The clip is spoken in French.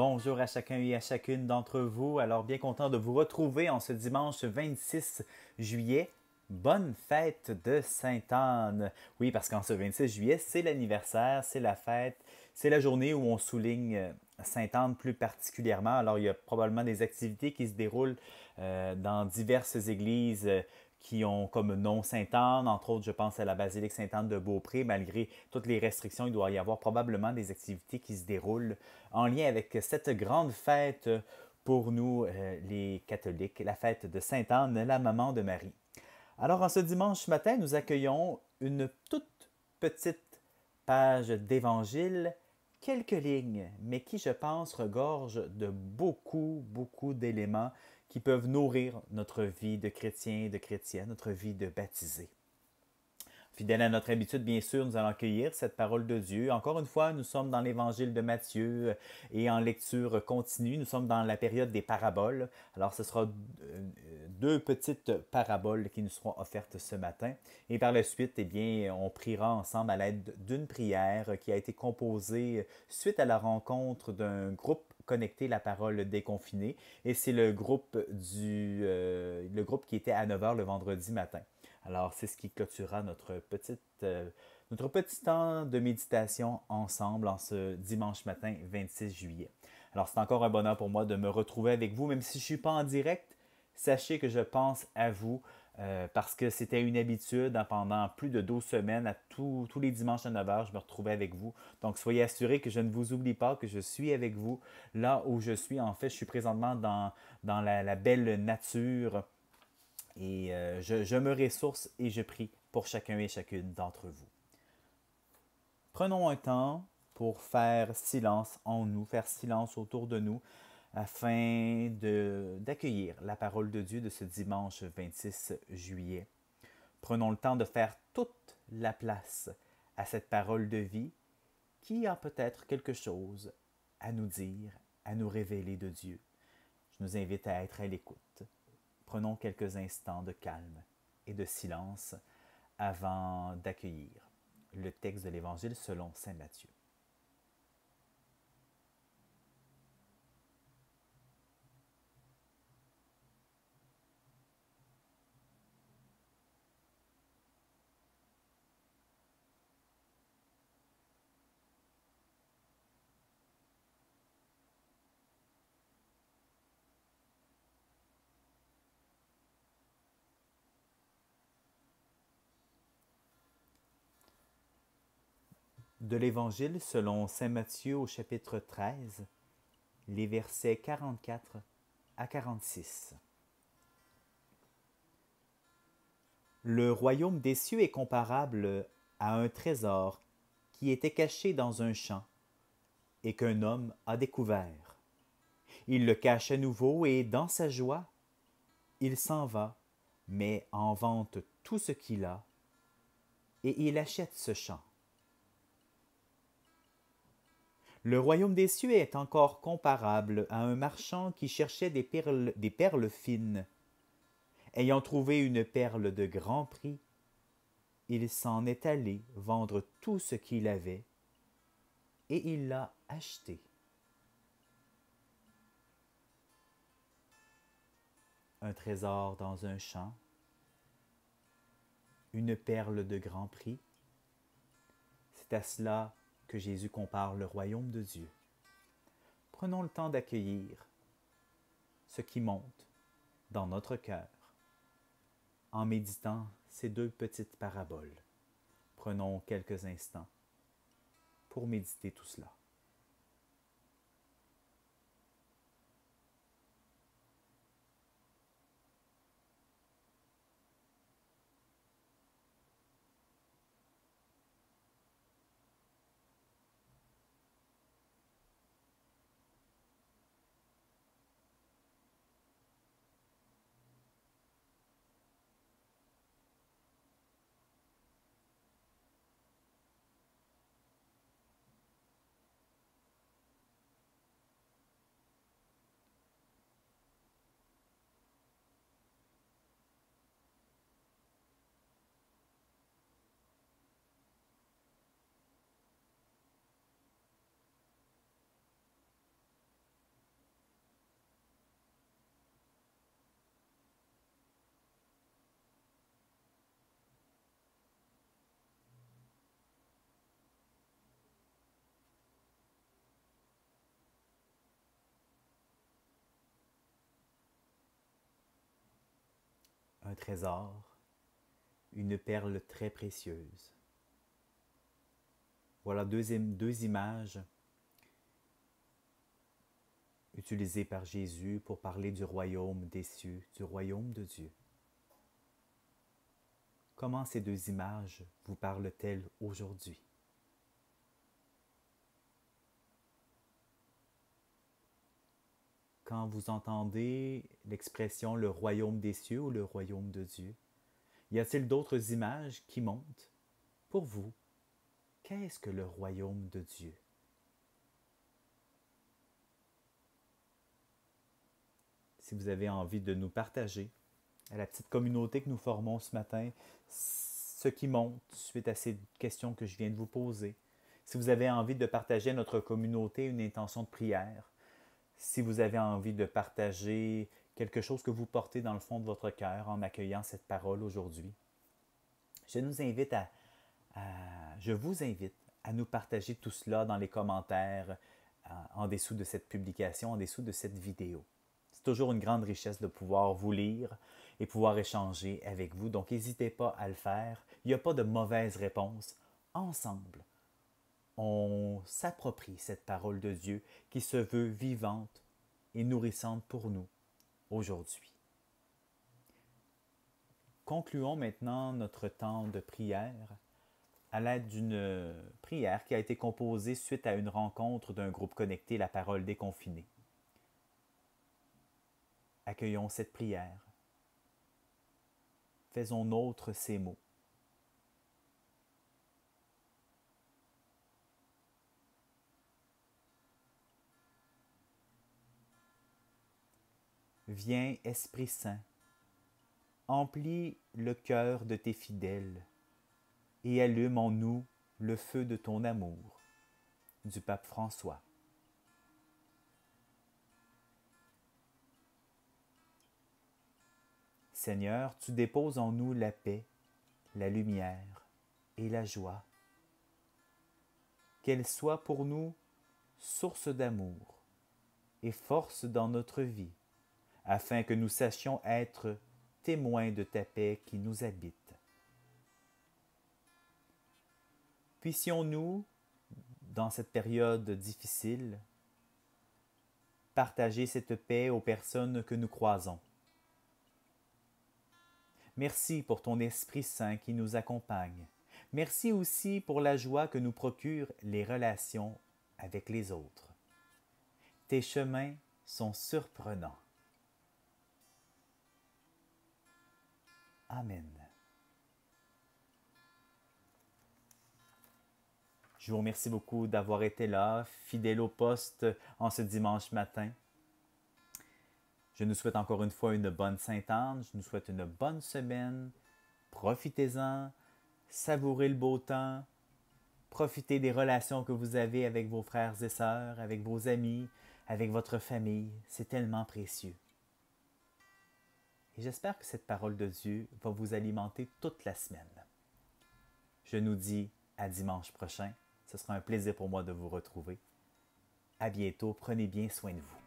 bonjour à chacun et à chacune d'entre vous. Alors, bien content de vous retrouver en ce dimanche 26 juillet. Bonne fête de Sainte-Anne. Oui, parce qu'en ce 26 juillet, c'est l'anniversaire, c'est la fête, c'est la journée où on souligne Sainte-Anne plus particulièrement. Alors, il y a probablement des activités qui se déroulent dans diverses églises qui ont comme nom Sainte-Anne. Entre autres, je pense à la basilique Sainte-Anne de Beaupré. Malgré toutes les restrictions, il doit y avoir probablement des activités qui se déroulent en lien avec cette grande fête pour nous, les catholiques, la fête de Sainte-Anne, la maman de Marie. Alors, en ce dimanche matin, nous accueillons une toute petite page d'évangile, quelques lignes, mais qui, je pense, regorge de beaucoup d'éléments qui peuvent nourrir notre vie de chrétien et de chrétienne, notre vie de baptisé. Fidèle à notre habitude, bien sûr, nous allons accueillir cette parole de Dieu. Encore une fois, nous sommes dans l'évangile de Matthieu et en lecture continue. Nous sommes dans la période des paraboles. Alors, ce sera deux petites paraboles qui nous seront offertes ce matin. Et par la suite, eh bien, on priera ensemble à l'aide d'une prière qui a été composée suite à la rencontre d'un groupe connecté La Parole déconfinée. Et c'est le groupe qui était à 9 heures le vendredi matin. Alors, c'est ce qui clôturera notre petit temps de méditation ensemble en ce dimanche matin 26 juillet. Alors, c'est encore un bonheur pour moi de me retrouver avec vous, même si je ne suis pas en direct. Sachez que je pense à vous parce que c'était une habitude pendant plus de 12 semaines, à tous les dimanches à 9 heures, je me retrouvais avec vous. Donc, soyez assurés que je ne vous oublie pas, que je suis avec vous là où je suis. En fait, je suis présentement dans la belle nature. Et je me ressource et je prie pour chacun et chacune d'entre vous. Prenons un temps pour faire silence en nous, faire silence autour de nous, afin d'accueillir la parole de Dieu de ce dimanche 26 juillet. Prenons le temps de faire toute la place à cette parole de vie qui a peut-être quelque chose à nous dire, à nous révéler de Dieu. Je nous invite à être à l'écoute. Prenons quelques instants de calme et de silence avant d'accueillir le texte de l'Évangile selon saint Matthieu. De l'Évangile selon saint Matthieu au chapitre 13, les versets 44 à 46. Le royaume des cieux est comparable à un trésor qui était caché dans un champ et qu'un homme a découvert. Il le cache à nouveau et, dans sa joie, il s'en va, met en vente tout ce qu'il a et il achète ce champ. Le royaume des cieux est encore comparable à un marchand qui cherchait des perles fines. Ayant trouvé une perle de grand prix, il s'en est allé vendre tout ce qu'il avait et il l'a achetée. Un trésor dans un champ, une perle de grand prix, c'est à cela que Jésus compare le royaume de Dieu. Prenons le temps d'accueillir ce qui monte dans notre cœur en méditant ces deux petites paraboles. Prenons quelques instants pour méditer tout cela. un trésor, une perle très précieuse. Voilà deux images utilisées par Jésus pour parler du royaume des cieux, du royaume de Dieu. Comment ces deux images vous parlent-elles aujourd'hui? Quand vous entendez l'expression le royaume des cieux ou le royaume de Dieu, y a-t-il d'autres images qui montent? Pour vous, qu'est-ce que le royaume de Dieu? Si vous avez envie de nous partager à la petite communauté que nous formons ce matin, ce qui monte suite à ces questions que je viens de vous poser, si vous avez envie de partager à notre communauté une intention de prière, si vous avez envie de partager quelque chose que vous portez dans le fond de votre cœur en accueillant cette parole aujourd'hui, je vous invite à nous partager tout cela dans les commentaires en dessous de cette publication, en dessous de cette vidéo. C'est toujours une grande richesse de pouvoir vous lire et pouvoir échanger avec vous. Donc, n'hésitez pas à le faire. Il n'y a pas de mauvaise réponse. Ensemble, on s'approprie cette parole de Dieu qui se veut vivante et nourrissante pour nous aujourd'hui. Concluons maintenant notre temps de prière à l'aide d'une prière qui a été composée suite à une rencontre d'un groupe connecté La Parole déconfinée. Accueillons cette prière. Faisons nôtres ces mots. Viens, Esprit Saint, emplis le cœur de tes fidèles et allume en nous le feu de ton amour. Du pape François. Seigneur, tu déposes en nous la paix, la lumière et la joie. Qu'elle soit pour nous source d'amour et force dans notre vie, afin que nous sachions être témoins de ta paix qui nous habite. Puissions-nous, dans cette période difficile, partager cette paix aux personnes que nous croisons. Merci pour ton Esprit Saint qui nous accompagne. Merci aussi pour la joie que nous procurent les relations avec les autres. Tes chemins sont surprenants. Amen. Je vous remercie beaucoup d'avoir été là, fidèle au poste en ce dimanche matin. Je nous souhaite encore une fois une bonne Sainte-Anne, je nous souhaite une bonne semaine. Profitez-en, savourez le beau temps, profitez des relations que vous avez avec vos frères et sœurs, avec vos amis, avec votre famille. C'est tellement précieux. Et j'espère que cette parole de Dieu va vous alimenter toute la semaine. Je nous dis à dimanche prochain. Ce sera un plaisir pour moi de vous retrouver. À bientôt. Prenez bien soin de vous.